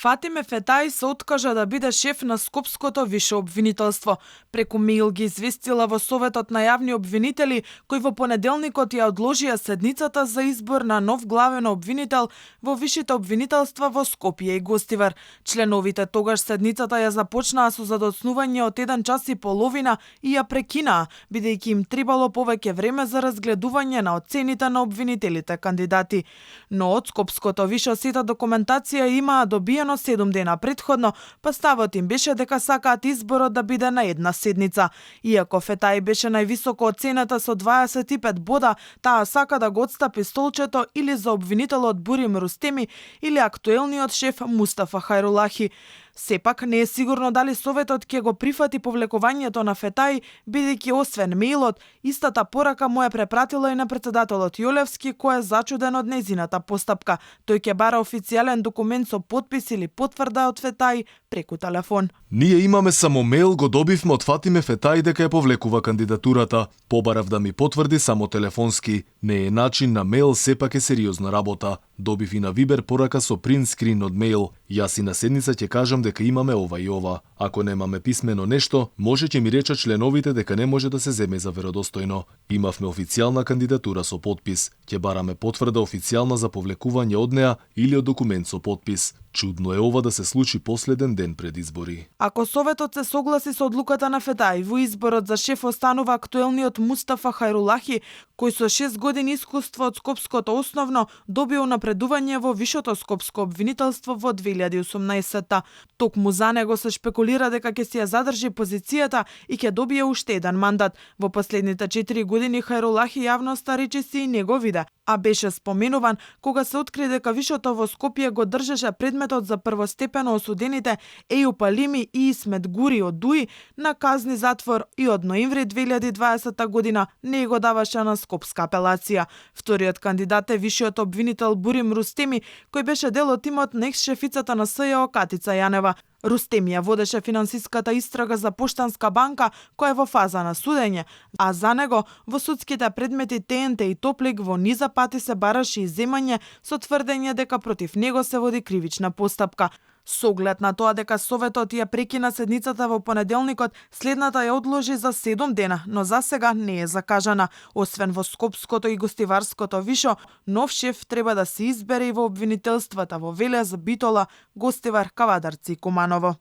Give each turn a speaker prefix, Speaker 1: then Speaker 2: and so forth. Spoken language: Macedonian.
Speaker 1: Фатиме Фетаи се откажа да биде шеф на Скопското висше обвинителство. Преку мејл ги известила во Советот на јавни обвинители, кој во понеделникот ја одложија седницата за избор на нов главен обвинител во висшите обвинителства во Скопје и Гостивар. Членовите тогаш седницата ја започнаа со задоцнување од 1 час и половина и ја прекинаа, бидејќи им требало повеќе време за разгледување на оцените на обвинителите кандидати. Но од Скопското висше сета документација имаа добиено 7 дена претходно, па ставот им беше дека сакаат изборот да биде на една седница. Иако Фетаи беше највисоко оцената со 25 бода, таа сака да го отстапи столчето или за обвинителот Бурим Рустеми или актуелниот шеф Мустафа Хајрулахи. Сепак не е сигурно дали Советот ќе го прифати повлекувањето на Фетаи, бидејќи освен мејлот, истата порака му е препратила и на председателот Јолевски, кој е зачуден од незината постапка. Тој ќе бара официјален документ со потпис или потврда од Фетаи преку телефон.
Speaker 2: Ние имаме само мејл, го добивме од Фатиме Фетаи дека ја повлекува кандидатурата. Побарав да ми потврди само телефонски. Не е начин на мејл, сепак е сериозна работа. Добив и на Вибер порака со принт скрин од мејл. Јас и на седница ќе кажам дека имаме ова и ова. Ако немаме писмено нешто, може ќе ми речат членовите дека не може да се земе за веродостојно. Имавме официјална кандидатура со потпис. Ќе бараме потврда официјална за повлекување од неа или од документ со потпис. Чудно е ова да се случи последен ден пред избори.
Speaker 1: Ако Советот се согласи со одлуката на Фетаи, во изборот за шеф останува актуелниот Мустафа Хајрулахи, кој со 6 години искуство од Скопското основно добил напредување во Вишото Скопско обвинителство во 2018-та. Токму за него се шпекулира дека ќе си ја задржи позицијата и ќе добие уште еден мандат. Во последните 4 години Хајрулахи јавноста речиси и не го виде, а беше споменуван кога се откри дека Вишото во Скопје го држеше предметот за првостепено осудените Ејуп Алими и Исмет Гури од ДУИ на казни затвор и од ноември 2020 година не го даваше на Скопска апелација. Вториот кандидат е висшиот обвинител Бурим Рустеми, кој беше дел од тимот на екс-шефицата на СЈО Катица Јанева. Рустеми ја водеше финансиската истрага за Поштанска банка, која е во фаза на судење, а за него во судските предмети ТНТ и Топлик во низа пати се бараше изземање со тврдење дека против него се води кривична постапка. Со оглед на тоа дека Советот ја прекина седницата во понеделникот, следната ја одложи за 7 дена, но за сега не е закажана. Освен во Скопското и Гостиварското вишо, нов шеф треба да се избере и во обвинителствата во Велес, Битола, Гостивар, Кавадарци и Куманово.